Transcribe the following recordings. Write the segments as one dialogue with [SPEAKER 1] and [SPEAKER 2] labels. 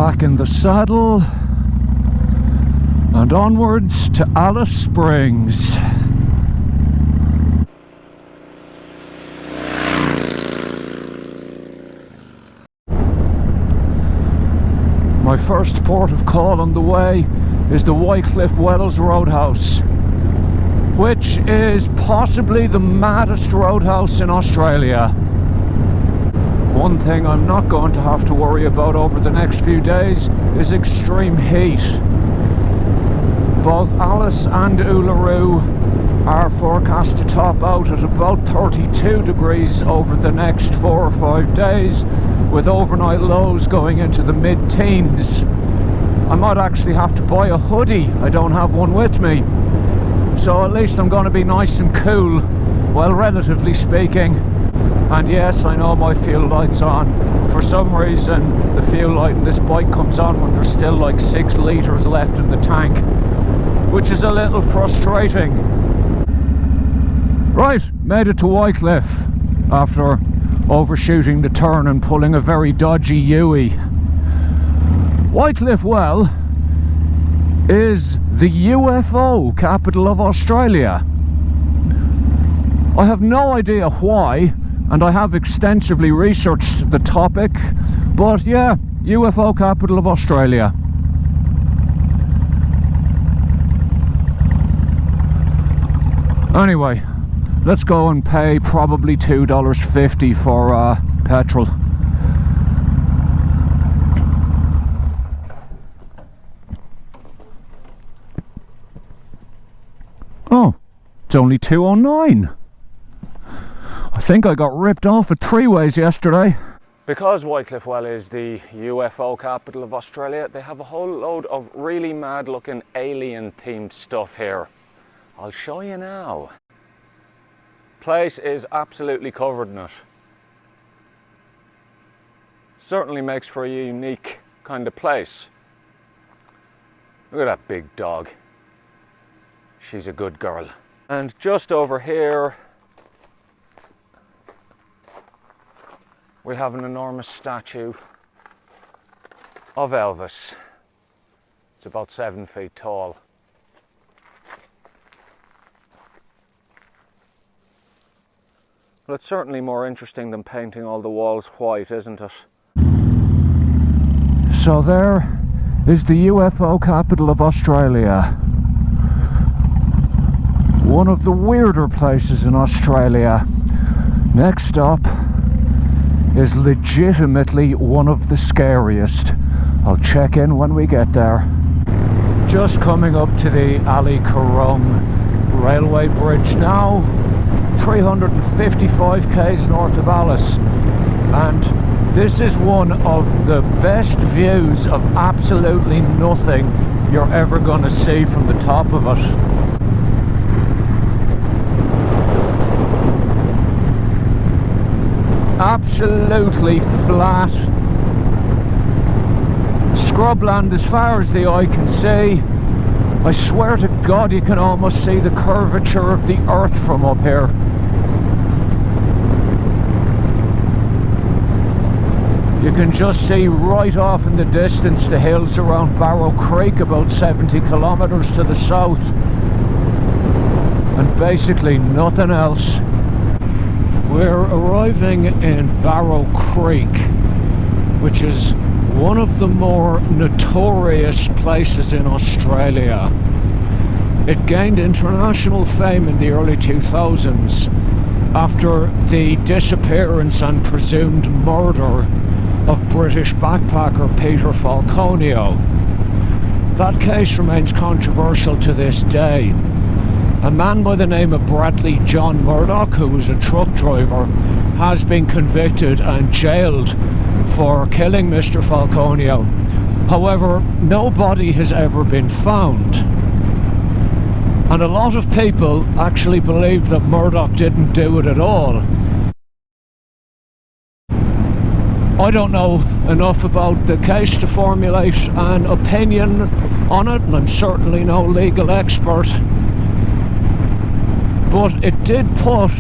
[SPEAKER 1] Back in the saddle and onwards to Alice Springs. My first port of call on the way is the Wycliffe Roadhouse, which is possibly the maddest roadhouse in Australia. One thing I'm not going to have to worry about over the next few days is extreme heat. Both Alice and Uluru are forecast to top out at about 32 degrees over the next 4 or 5 days, with overnight lows going into the mid-teens. I might actually have to buy a hoodie. I don't have one with me. So at least I'm going to be nice and cool, well, relatively speaking. And yes, I know my fuel light's on. For some reason, the fuel light in this bike comes on when there's still like 6 litres left in the tank, which is a little frustrating. Right, made it to Wycliffe after overshooting the turn and pulling a very dodgy U-ey. Wycliffe Well is the UFO capital of Australia. I have no idea why, and I have extensively researched the topic, but yeah, UFO capital of Australia. Anyway, let's go and pay probably $2.50 for petrol. Oh, it's only $2.09. I think I got ripped off at Three Ways yesterday. Because Wycliffe Well is the UFO capital of Australia, they have a whole load of really mad looking alien themed stuff here. I'll show you now. Place is absolutely covered in it. Certainly makes for a unique kind of place. Look at that big dog. She's a good girl. And just over here we have an enormous statue of Elvis. It's about 7 feet tall. Well, it's certainly more interesting than painting all the walls white, isn't it? So there is the UFO capital of Australia. One of the weirder places in Australia. Next up is legitimately one of the scariest. I'll check in when we get there. Just coming up to the Coron railway bridge now. 355 k's north of Alice, and this is one of the best views of absolutely nothing you're ever going to see from the top of it. Absolutely flat scrubland as far as the eye can see. I swear to God, you can almost see the curvature of the earth from up here. You can just see right off in the distance the hills around Barrow Creek, about 70 kilometres to the south, and basically nothing else. We're arriving in Barrow Creek, which is one of the more notorious places in Australia. It gained international fame in the early 2000s after the disappearance and presumed murder of British backpacker Peter Falconio. That case remains controversial to this day. A man by the name of Bradley John Murdoch, who was a truck driver, has been convicted and jailed for killing Mr. Falconio. However, no body has ever been found. And a lot of people actually believe that Murdoch didn't do it at all. I don't know enough about the case to formulate an opinion on it, and I'm certainly no legal expert. But it did put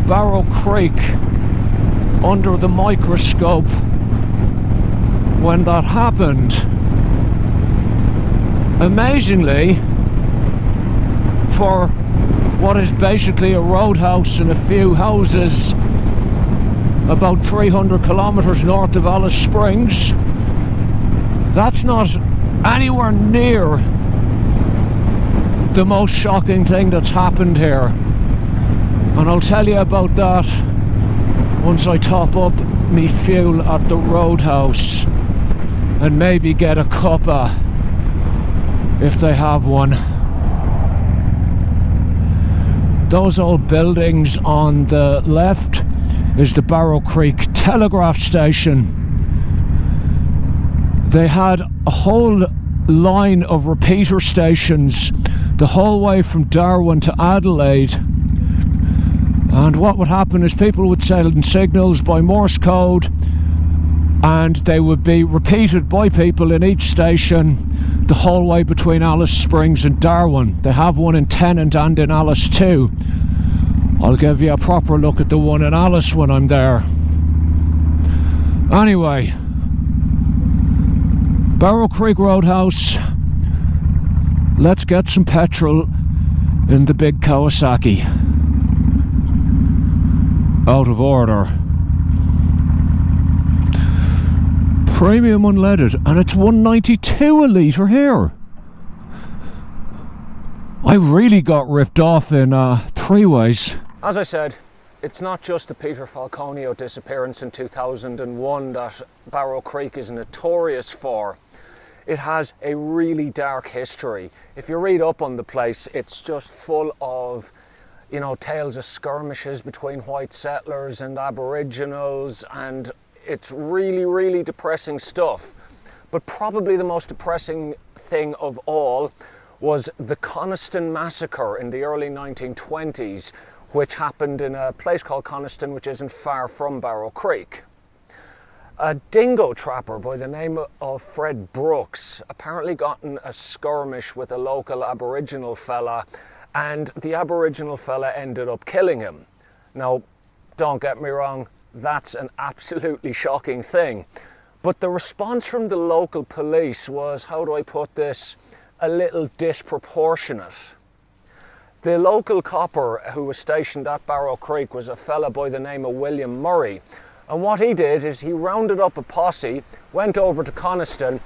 [SPEAKER 1] Barrow Creek under the microscope when that happened, amazingly, for what is basically a roadhouse and a few houses about 300 kilometers north of Alice Springs, that's not anywhere near the most shocking thing that's happened here. And I'll tell you about that once I top up me fuel at the Roadhouse and maybe get a cuppa if they have one. Those old buildings on the left is the Barrow Creek telegraph station. They had a whole line of repeater stations the whole way from Darwin to Adelaide, and what would happen is people would send signals by Morse code and they would be repeated by people in each station the whole way between Alice Springs and Darwin. They have one in Tennant and in Alice too. I'll give you a proper look at the one in Alice when I'm there. Anyway, Barrow Creek Roadhouse. Let's get some petrol in the big Kawasaki. Out of order. Premium unleaded, and it's $1.92 a litre here. I really got ripped off in three ways. As I said, it's not just the Peter Falconio disappearance in 2001 that Barrow Creek is notorious for. It has a really dark history. If you read up on the place, it's just full of, you know, tales of skirmishes between white settlers and Aboriginals, and it's really, really depressing stuff. But probably the most depressing thing of all was the Coniston massacre in the early 1920s, which happened in a place called Coniston, which isn't far from Barrow Creek. A dingo trapper by the name of Fred Brooks apparently got in a skirmish with a local Aboriginal fella, and the Aboriginal fella ended up killing him. Now, don't get me wrong, that's an absolutely shocking thing. But the response from the local police was, how do I put this, a little disproportionate. The local copper who was stationed at Barrow Creek was a fella by the name of William Murray. And what he did is he rounded up a posse, went over to Coniston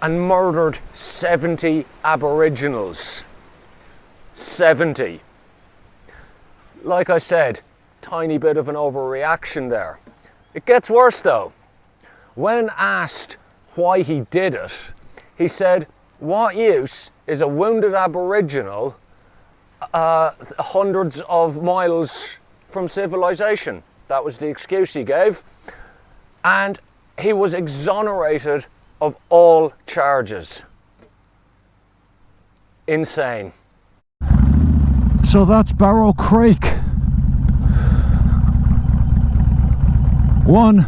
[SPEAKER 1] and murdered 70 Aboriginals. 70. Like I said, tiny bit of an overreaction there. It gets worse though. When asked why he did it, he said, what use is a wounded Aboriginal hundreds of miles from civilization? That was the excuse he gave. And he was exonerated of all charges. Insane. So that's Barrow Creek. One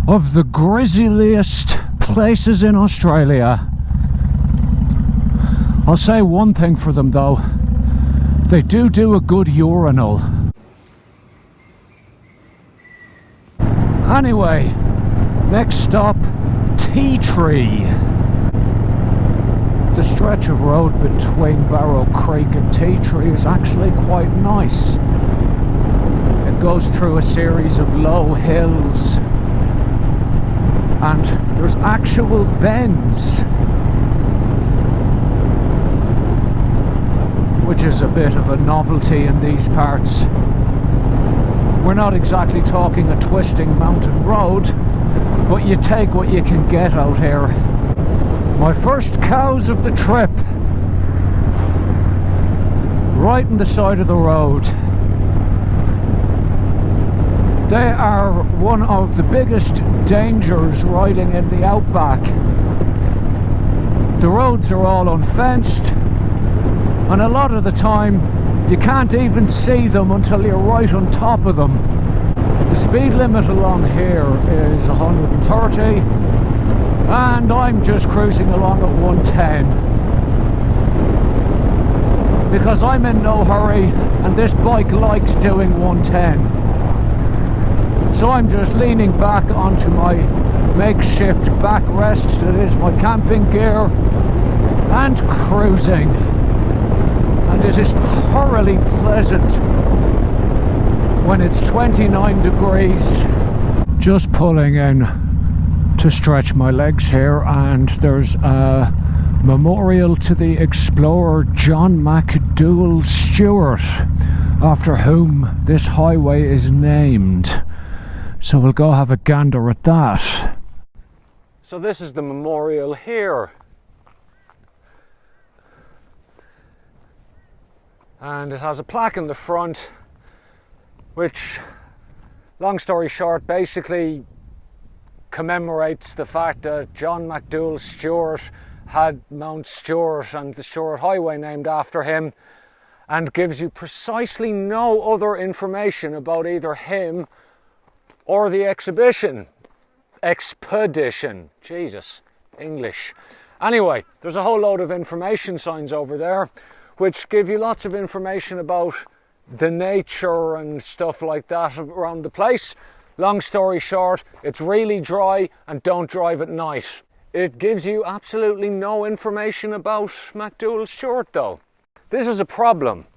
[SPEAKER 1] of the grisliest places in Australia. I'll say one thing for them though. They do a good urinal. Anyway, next stop, Tea Tree. The stretch of road between Barrow Creek and Tea Tree is actually quite nice. It goes through a series of low hills and there's actual bends, which is a bit of a novelty in these parts. We're not exactly talking a twisting mountain road, but you take what you can get out here. My first cows of the trip, right on the side of the road. They are one of the biggest dangers riding in the Outback. The roads are all unfenced, and a lot of the time you can't even see them until you're right on top of them. The speed limit along here is 130 and I'm just cruising along at 110 because I'm in no hurry and this bike likes doing 110. So I'm just leaning back onto my makeshift backrest that is my camping gear and cruising. And it is thoroughly pleasant when it's 29 degrees. Just pulling in to stretch my legs here, and there's a memorial to the explorer John McDougall Stewart, after whom this highway is named. So we'll go have a gander at that. So this is the memorial here. And it has a plaque in the front which, long story short, basically commemorates the fact that John McDougall Stewart had Mount Stewart and the Stewart Highway named after him, and gives you precisely no other information about either him or the expedition. Jesus, English. Anyway, there's a whole load of information signs over there which give you lots of information about the nature and stuff like that around the place. Long story short, it's really dry, and don't drive at night. It gives you absolutely no information about McDougall Stewart though. This is a problem,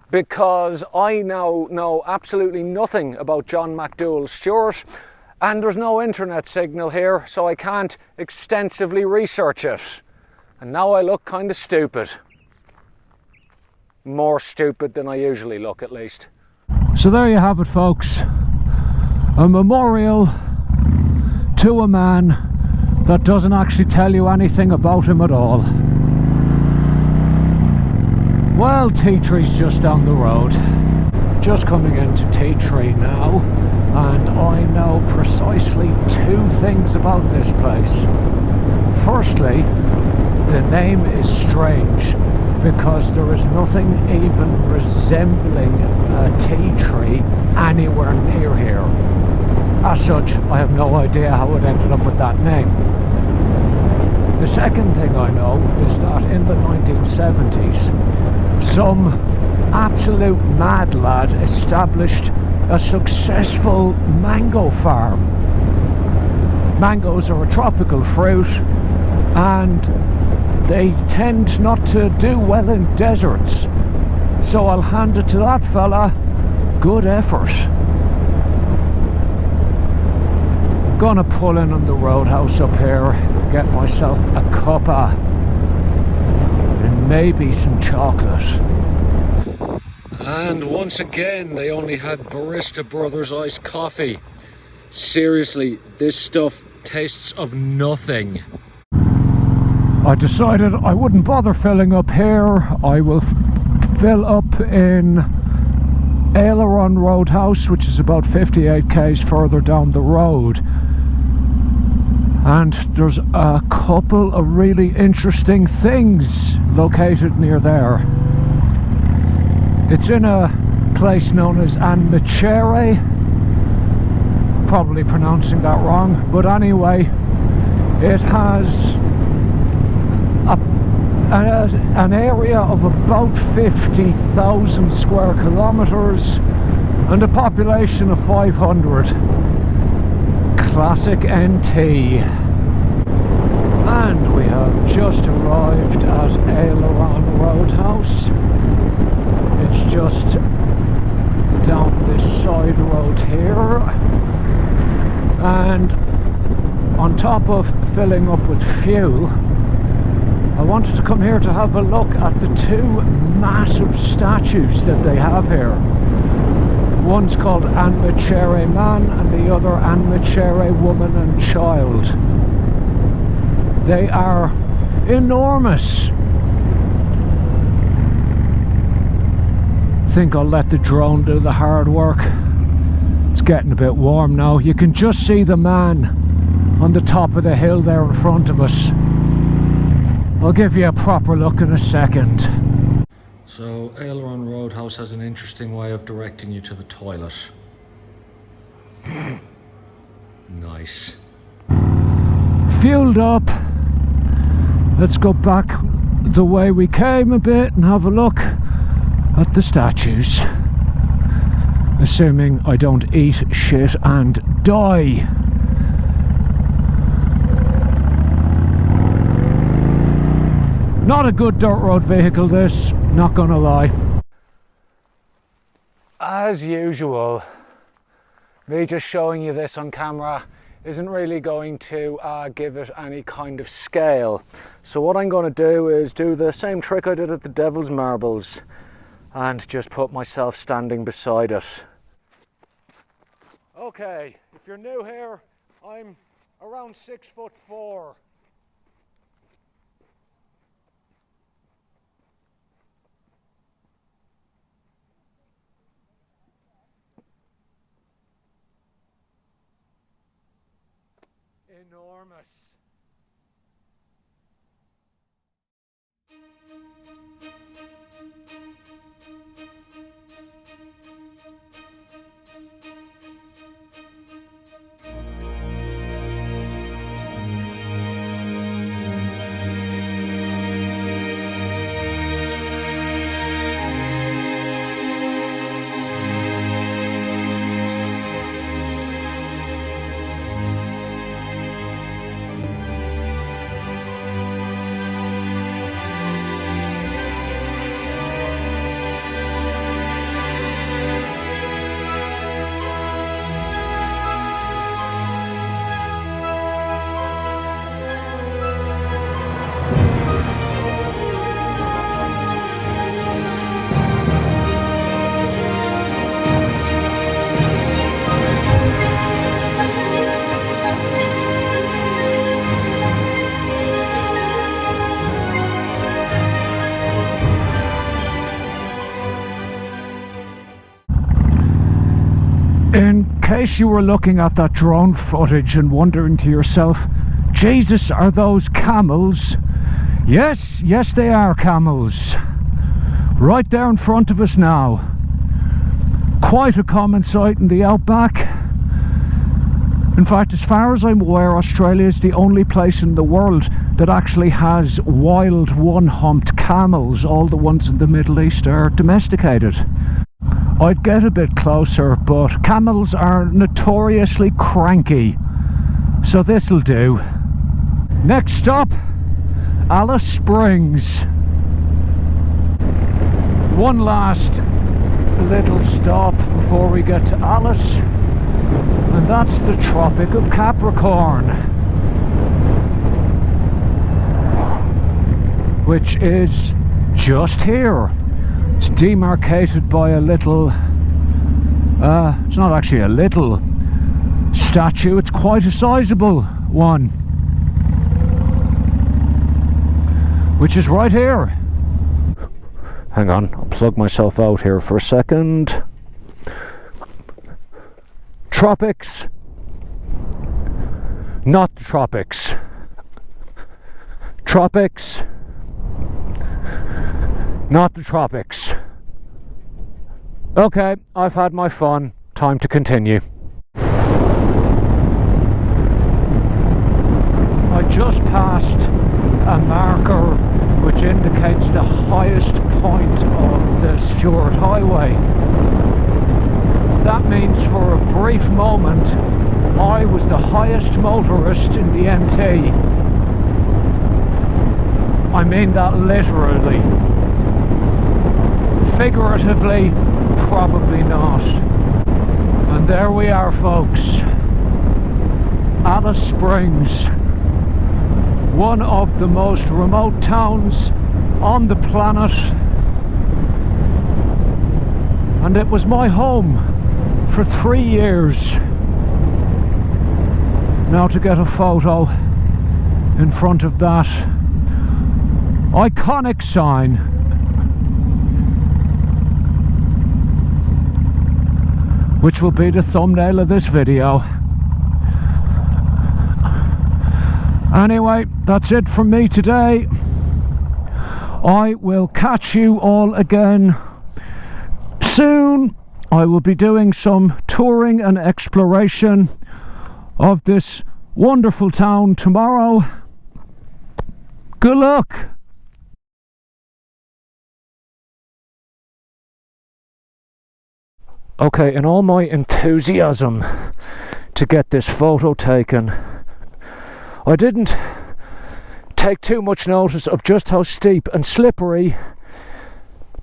[SPEAKER 1] because I now know absolutely nothing about John McDougall Stewart, and there's no internet signal here, so I can't extensively research it. And now I look kind of stupid. More stupid than I usually look, at least. So there you have it, folks. A memorial to a man that doesn't actually tell you anything about him at all. Well, Tea Tree's just down the road. Just coming into Tea Tree now, and I know precisely two things about this place. Firstly, the name is strange, because there is nothing even resembling a tea tree anywhere near here. As such, I have no idea how it ended up with that name. The second thing I know is that in the 1970s, some absolute mad lad established a successful mango farm. Mangoes are a tropical fruit, and they tend not to do well in deserts. So I'll hand it to that fella. Good effort. Gonna pull in on the Roadhouse up here, get myself a cuppa and maybe some chocolate. And once again, they only had Barista Brothers iced coffee. Seriously, this stuff tastes of nothing. I decided I wouldn't bother filling up here. I will fill up in Aileron Roadhouse, which is about 58 k's further down the road. And there's a couple of really interesting things located near there. It's in a place known as Anmichere. Probably pronouncing that wrong, but anyway, it has an area of about 50,000 square kilometers and a population of 500. Classic NT. And we have just arrived at Aileron Roadhouse. It's just down this side road here, and on top of filling up with fuel, I wanted to come here to have a look at the two massive statues that they have here. One's called Anmichere Man and the other Anmichere Woman and Child. They are enormous. I think I'll let the drone do the hard work. It's getting a bit warm now. You can just see the man on the top of the hill there in front of us. I'll give you a proper look in a second. So Aileron Roadhouse has an interesting way of directing you to the toilet. Nice. Fueled up. Let's go back the way we came a bit and have a look at the statues. assuming I don't eat shit and die. Not a good dirt road vehicle, this, not gonna lie. As usual, me just showing you this on camera isn't really going to give it any kind of scale. So what I'm going to do is do the same trick I did at the Devil's Marbles and just put myself standing beside it. Okay, if you're new here, I'm around 6'4". Enormous. In case you were looking at that drone footage and wondering to yourself, Jesus, are those camels? Yes, they are camels. Right there in front of us now. Quite a common sight in the Outback. In fact, as far as I'm aware, Australia is the only place in the world that actually has wild one-humped camels. All the ones in the Middle East are domesticated. I'd get a bit closer, but camels are notoriously cranky, so this'll do. Next stop, Alice Springs. One last little stop before we get to Alice, and that's the Tropic of Capricorn, which is just here. It's demarcated by a little, it's not actually a little statue, it's quite a sizable one, which is right here. Hang on, I'll plug myself out here for a second. Tropics, not the tropics. Tropics, not the tropics. Okay, I've had my fun. Time to continue. I just passed a marker which indicates the highest point of the Stuart Highway. That means for a brief moment I was the highest motorist in the NT. I mean that literally. Figuratively, probably not. And there we are, folks. Alice Springs, one of the most remote towns on the planet, and it was my home for 3 years. Now to get a photo in front of that iconic sign, which will be the thumbnail of this video. Anyway, that's it from me today. I will catch you all again soon. I will be doing some touring and exploration of this wonderful town tomorrow. Good luck. Okay, in all my enthusiasm to get this photo taken, I didn't take too much notice of just how steep and slippery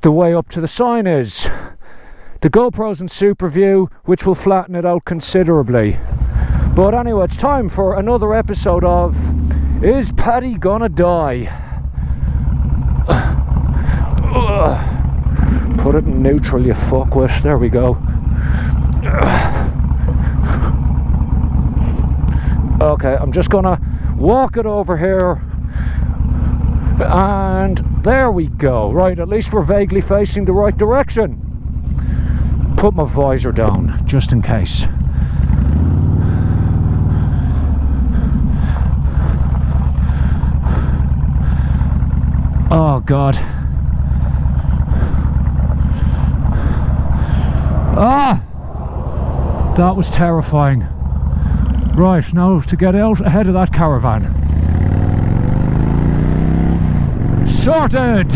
[SPEAKER 1] the way up to the sign is. The GoPro's in super view, which will flatten it out considerably. But anyway, it's time for another episode of Is Paddy Gonna Die? Put it in neutral, you fuckwit. There we go. Okay, I'm just gonna walk it over here. And there we go. Right, at least we're vaguely facing the right direction. Put my visor down, just in case. Oh God. Ah! That was terrifying. Right, now to get out ahead of that caravan. Sorted!